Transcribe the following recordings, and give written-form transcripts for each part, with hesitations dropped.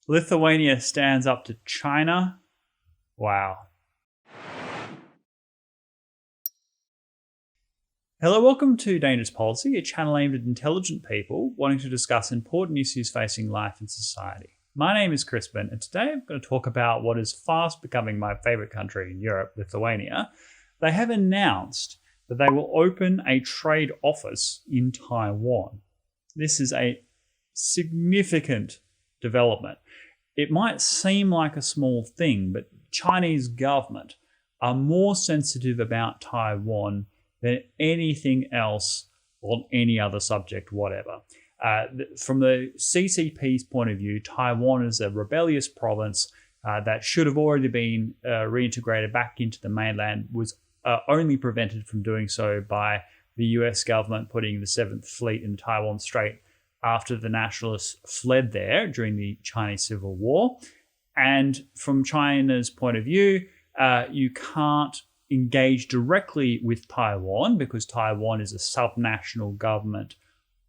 Lithuania stands up to China. Wow. Hello, welcome to Dangerous Policy, a channel aimed at intelligent people wanting to discuss important issues facing life and society. My name is Crispin, and today I'm going to talk about what is fast becoming my favourite country in Europe, Lithuania. They have announced that they will open a trade office in Taiwan. This is a significant development. It might seem like a small thing, but Chinese government are more sensitive about Taiwan than anything else on any other subject, whatever. From the CCP's point of view, Taiwan is a rebellious province that should have already been reintegrated back into the mainland, was only prevented from doing so by the US government putting the 7th Fleet in Taiwan Strait after the nationalists fled there during the Chinese Civil War. And from China's point of view, you can't engage directly with Taiwan because Taiwan is a subnational government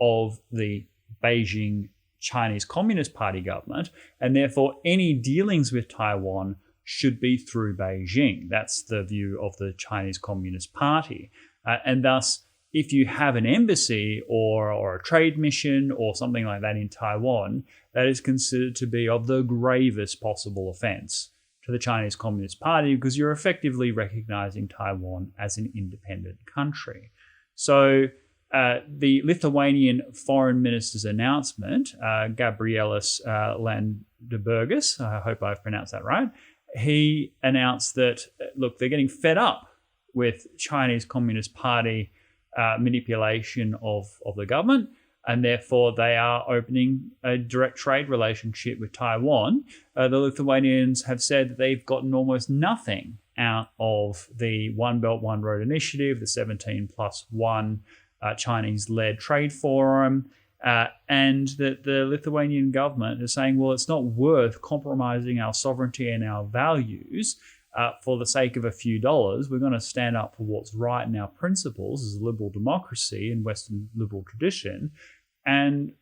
of the Beijing Chinese Communist Party government, and therefore any dealings with Taiwan should be through Beijing. That's the view of the Chinese Communist Party. And thus, if you have an embassy or a trade mission or something like that in Taiwan, that is considered to be of the gravest possible offense to the Chinese Communist Party because you're effectively recognizing Taiwan as an independent country. So the Lithuanian foreign minister's announcement, Gabrielis Landsbergis, I hope I've pronounced that right, he announced that, look, they're getting fed up with Chinese Communist Party manipulation of the government, and therefore they are opening a direct trade relationship with Taiwan. The Lithuanians have said that they've gotten almost nothing out of the One Belt, One Road initiative, the 17+1 Chinese-led trade forum, and that the Lithuanian government is saying, well, it's not worth compromising our sovereignty and our values for the sake of a few dollars. We're going to stand up for what's right in our principles as a liberal democracy and Western liberal tradition, and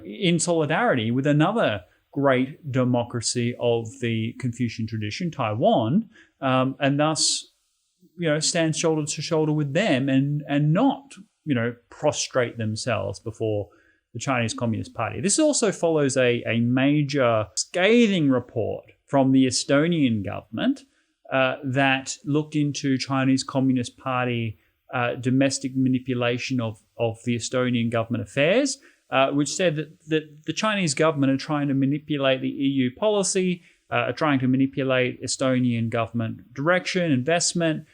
in solidarity with another great democracy of the Confucian tradition, Taiwan, and thus, stand shoulder to shoulder with them and not, prostrate themselves before the Chinese Communist Party. This also follows a major scathing report from the Estonian government that looked into Chinese Communist Party domestic manipulation of the Estonian government affairs, which said that the Chinese government are trying to manipulate the EU policy, are trying to manipulate Estonian government direction, investment,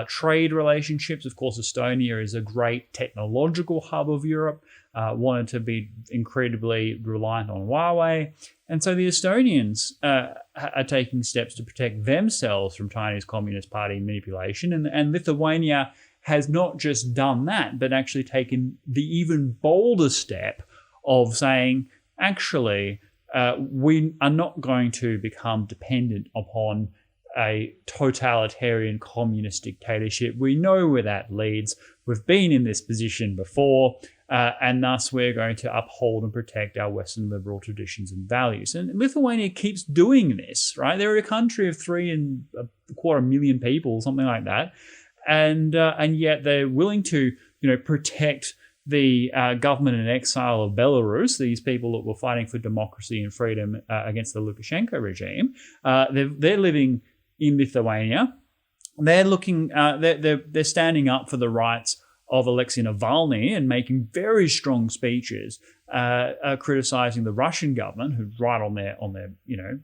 trade relationships. Of course, Estonia is a great technological hub of Europe, wanted to be incredibly reliant on Huawei. And so the Estonians are taking steps to protect themselves from Chinese Communist Party manipulation. And Lithuania has not just done that, but actually taken the even bolder step of saying, actually, we are not going to become dependent upon a totalitarian communist dictatorship. We know where that leads. We've been in this position before, and thus we're going to uphold and protect our Western liberal traditions and values. And Lithuania keeps doing this, right? They're a country of 3.25 million people, something like that, and yet they're willing to, protect the government in exile of Belarus, these people that were fighting for democracy and freedom against the Lukashenko regime. They're living in Lithuania. They're looking. They're standing up for the rights of Alexei Navalny and making very strong speeches, criticizing the Russian government, who's right on their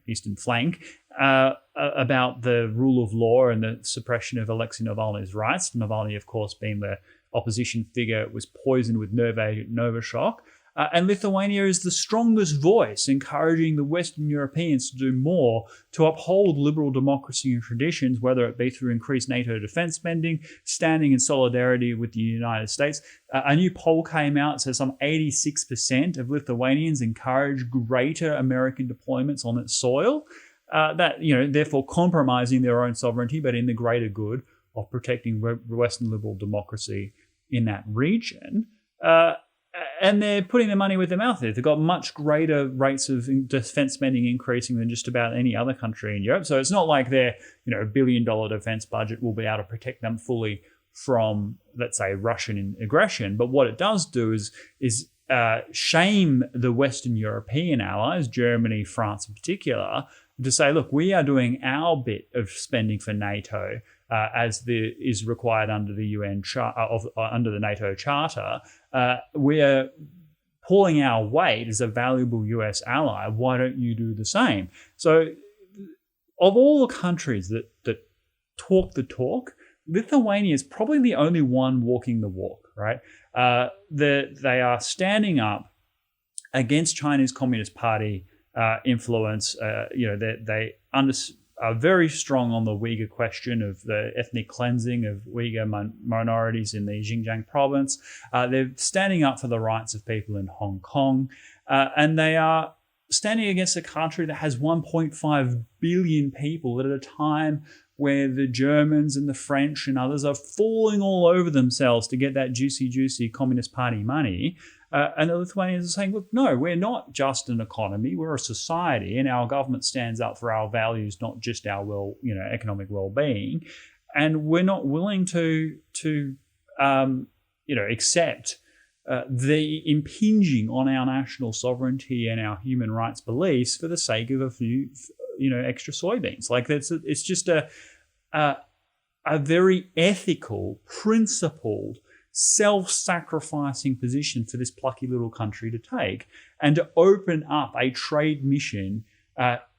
eastern flank, about the rule of law and the suppression of Alexei Navalny's rights. Navalny, of course, being the opposition figure, was poisoned with nerve agent Novichok. And Lithuania is the strongest voice, encouraging the Western Europeans to do more to uphold liberal democracy and traditions, whether it be through increased NATO defense spending, standing in solidarity with the United States. A new poll came out, says some 86% of Lithuanians encourage greater American deployments on its soil, therefore compromising their own sovereignty, but in the greater good of protecting Western liberal democracy in that region. and they're putting their money where their mouth is. They've got much greater rates of defense spending increasing than just about any other country in Europe. So it's not like their $1 billion defense budget will be able to protect them fully from, let's say, Russian aggression. But what it does do is shame the Western European allies, Germany, France in particular, to say, look, we are doing our bit of spending for NATO as is required under the UN under the NATO Charter. We're pulling our weight as a valuable US ally. Why don't you do the same? So, of all the countries that talk the talk, Lithuania is probably the only one walking the walk, right? They are standing up against China's Communist Party influence. They are very strong on the Uyghur question of the ethnic cleansing of Uyghur minorities in the Xinjiang province. They're standing up for the rights of people in Hong Kong. And they are standing against a country that has 1.5 billion people at a time where the Germans and the French and others are falling all over themselves to get that juicy Communist Party money. And the Lithuanians are saying, look, no, we're not just an economy, we're a society, and our government stands up for our values, not just our economic well-being. And we're not willing to accept the impinging on our national sovereignty and our human rights beliefs for the sake of a few extra soybeans. Like it's just a very ethical, principled, self-sacrificing position for this plucky little country to take, and to open up a trade mission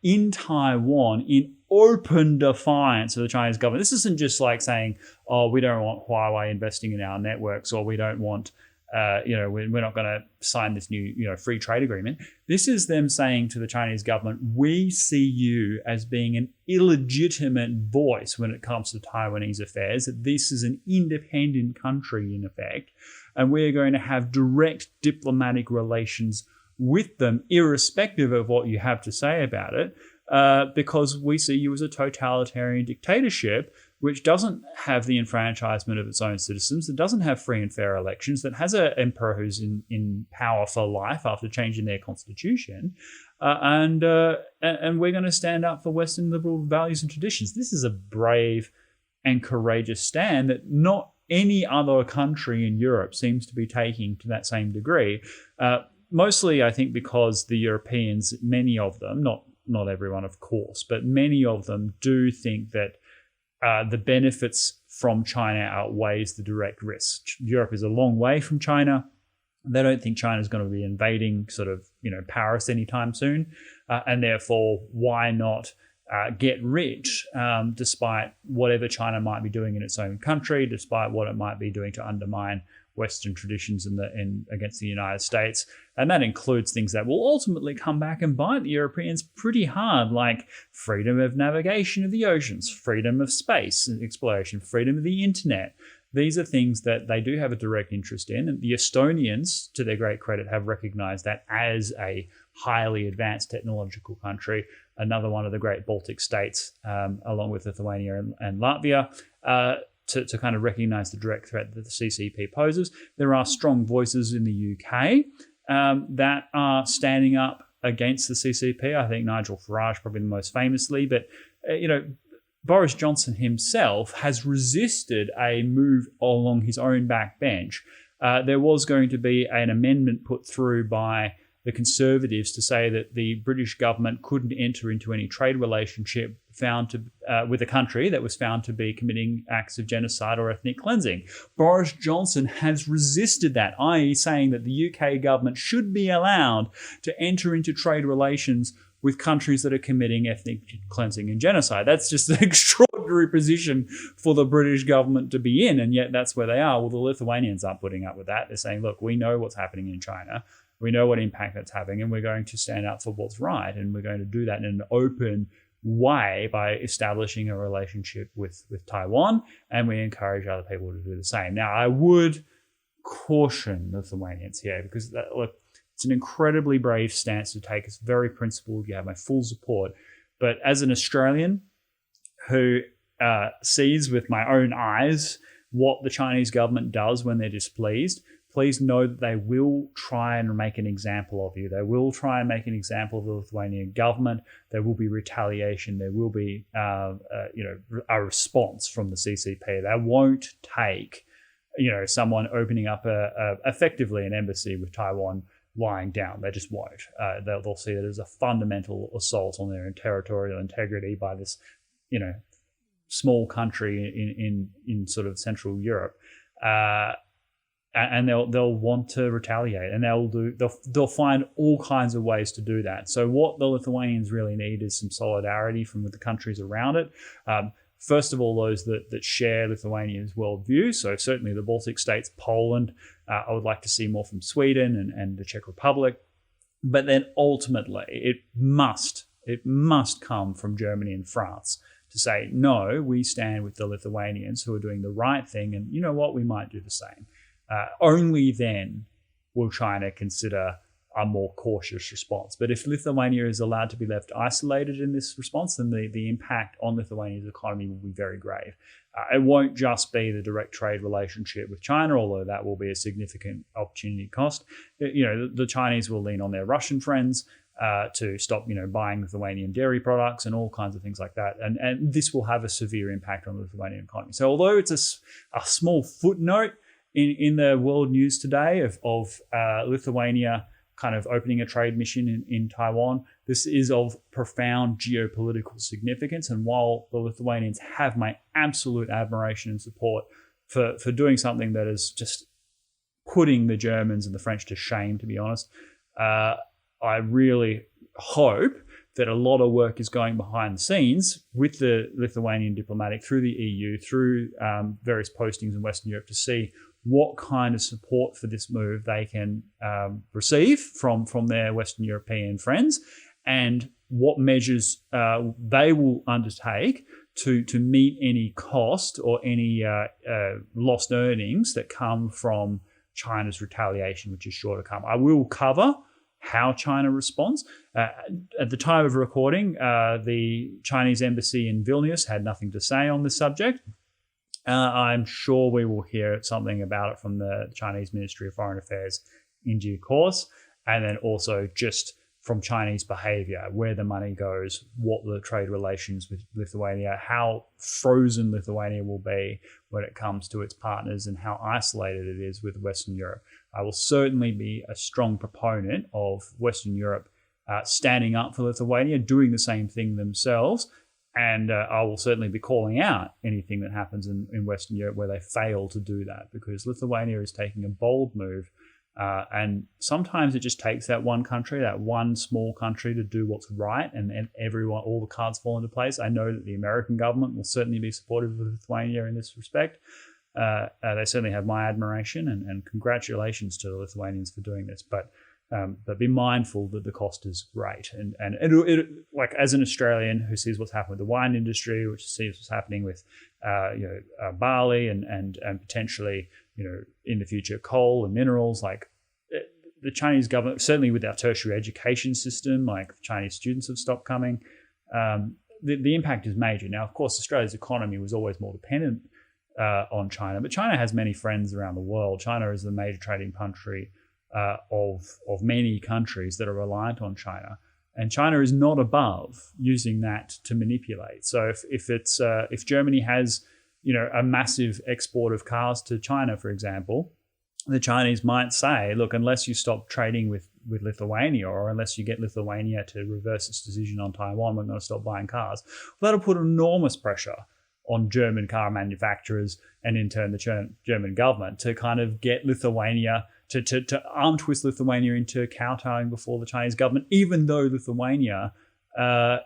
in Taiwan in open defiance of the Chinese government. This isn't just like saying, oh, we don't want Huawei investing in our networks, or we don't want we're not going to sign this new, free trade agreement. This is them saying to the Chinese government, we see you as being an illegitimate voice when it comes to Taiwanese affairs, that this is an independent country in effect, and we're going to have direct diplomatic relations with them, irrespective of what you have to say about it, because we see you as a totalitarian dictatorship which doesn't have the enfranchisement of its own citizens, that doesn't have free and fair elections, that has an emperor who's in power for life after changing their constitution, and we're going to stand up for Western liberal values and traditions. This is a brave and courageous stand that not any other country in Europe seems to be taking to that same degree. Mostly, I think, because the Europeans, many of them, not everyone, of course, but many of them do think that the benefits from China outweighs the direct risk. Europe is a long way from China. They don't think China is going to be invading Paris anytime soon. And therefore, why not get rich despite whatever China might be doing in its own country, despite what it might be doing to undermine Western traditions against the United States. And that includes things that will ultimately come back and bite the Europeans pretty hard, like freedom of navigation of the oceans, freedom of space exploration, freedom of the internet. These are things that they do have a direct interest in. And the Estonians, to their great credit, have recognized that as a highly advanced technological country, another one of the great Baltic states, along with Lithuania and Latvia, to kind of recognize the direct threat that the CCP poses. There are strong voices in the UK that are standing up against the CCP. I think Nigel Farage probably the most famously, but Boris Johnson himself has resisted a move along his own backbench. There was going to be an amendment put through by the Conservatives to say that the British government couldn't enter into any trade relationship with a country that was found to be committing acts of genocide or ethnic cleansing. Boris Johnson has resisted that, i.e. saying that the UK government should be allowed to enter into trade relations with countries that are committing ethnic cleansing and genocide. That's just an extraordinary position for the British government to be in, and yet that's where they are. Well, the Lithuanians aren't putting up with that. They're saying, look, we know what's happening in China. We know what impact that's having, and we're going to stand up for what's right, and we're going to do that in an open way by essablishing a relationship with Taiwan, and we encourage other people to do the same. Now, I would caution Lithuanians here, because it's an incredibly brave stance to take. It's very principled. You have my full support. But as an Australian who sees with my own eyes what the Chinese government does when they're displeased, please know that they will try and make an example of you. They will try and make an example of the Lithuanian government. There will be retaliation. There will be a response from the CCP. They won't take someone opening up effectively an embassy with Taiwan lying down. They just won't. They'll see it as a fundamental assault on their territorial integrity by this small country in sort of Central Europe. And they'll want to retaliate, and they'll find all kinds of ways to do that. So what the Lithuanians really need is some solidarity from the countries around it. First of all, those that share Lithuania's worldview. So certainly the Baltic states, Poland. I would like to see more from Sweden and the Czech Republic. But then ultimately, it must come from Germany and France to say, no, we stand with the Lithuanians who are doing the right thing, and you know what, we might do the same. Only then will China consider a more cautious response. But if Lithuania is allowed to be left isolated in this response, then the impact on Lithuania's economy will be very grave. It won't just be the direct trade relationship with China, although that will be a significant opportunity cost. The Chinese will lean on their Russian friends to stop, buying Lithuanian dairy products and all kinds of things like that. And this will have a severe impact on the Lithuanian economy. So although it's a small footnote in the world news today of Lithuania kind of opening a trade mission in Taiwan, this is of profound geopolitical significance. And while the Lithuanians have my absolute admiration and support for doing something that is just putting the Germans and the French to shame, to be honest, I really hope that a lot of work is going behind the scenes with the Lithuanian diplomatic, through the EU, through various postings in Western Europe, to see what kind of support for this move they can receive from their Western European friends, and what measures they will undertake to meet any cost or any lost earnings that come from China's retaliation, which is sure to come. I will cover how China responds. At the time of recording, the Chinese embassy in Vilnius had nothing to say on this subject. I'm sure we will hear something about it from the Chinese Ministry of Foreign Affairs in due course, and then also just from Chinese behavior, where the money goes, what the trade relations with Lithuania, how frozen Lithuania will be when it comes to its partners, and how isolated it is with Western Europe. I will certainly be a strong proponent of Western Europe standing up for Lithuania, doing the same thing themselves. And I will certainly be calling out anything that happens in Western Europe where they fail to do that, because Lithuania is taking a bold move. And sometimes it just takes that one country, that one small country, to do what's right, and everyone, all the cards fall into place. I know that the American government will certainly be supportive of Lithuania in this respect. They certainly have my admiration, and congratulations to the Lithuanians for doing this. But be mindful that the cost is great. And it like, as an Australian who sees what's happened with the wine industry, which sees what's happening with barley and potentially in the future coal and minerals, like the Chinese government, certainly with our tertiary education system, like Chinese students have stopped coming. The impact is major. Now, of course, Australia's economy was always more dependent on China, but China has many friends around the world. China is the major trading country of many countries that are reliant on China, and China is not above using that to manipulate. So if Germany has a massive export of cars to China, for example, the Chinese might say, look, unless you stop trading with Lithuania, or unless you get Lithuania to reverse its decision on Taiwan, we're going to stop buying cars. Well, that'll put enormous pressure on German car manufacturers, and in turn the German government, to kind of get Lithuania to untwist Lithuania into kowtowing before the Chinese government, even though Lithuania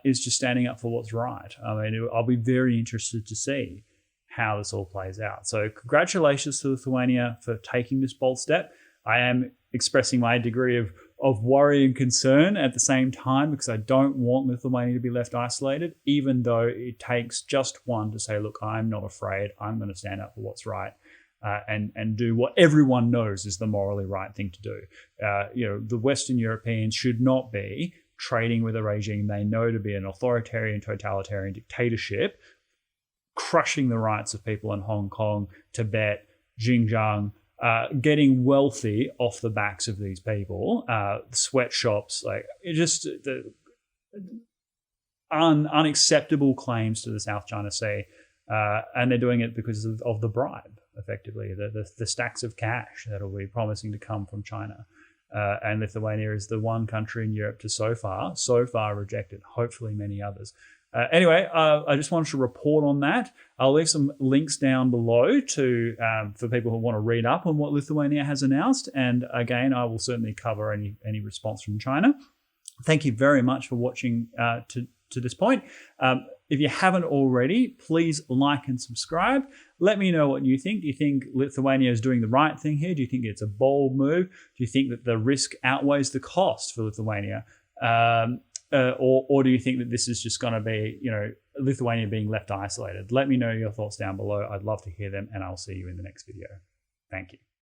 is just standing up for what's right. I mean, I'll be very interested to see how this all plays out. So congratulations to Lithuania for taking this bold step. I am expressing my degree of worry and concern at the same time, because I don't want Lithuania to be left isolated, even though it takes just one to say, look, I'm not afraid. I'm going to stand up for what's right. And do what everyone knows is the morally right thing to do. The Western Europeans should not be trading with a regime they know to be an authoritarian, totalitarian dictatorship, crushing the rights of people in Hong Kong, Tibet, Xinjiang, getting wealthy off the backs of these people, sweatshops, like it just the unacceptable claims to the South China Sea, and they're doing it because of the bribe, effectively, the stacks of cash that will be promising to come from China. And Lithuania is the one country in Europe to so far reject it. Hopefully many others. Anyway, I just wanted to report on that. I'll leave some links down below to for people who want to read up on what Lithuania has announced. And again, I will certainly cover any response from China. Thank you very much for watching to this point. If you haven't already, please like and subscribe. Let me know what you think. Do you think Lithuania is doing the right thing here? Do you think it's a bold move? Do you think that the risk outweighs the cost for Lithuania? Or do you think that this is just going to be, Lithuania being left isolated? Let me know your thoughts down below. I'd love to hear them, and I'll see you in the next video. Thank you.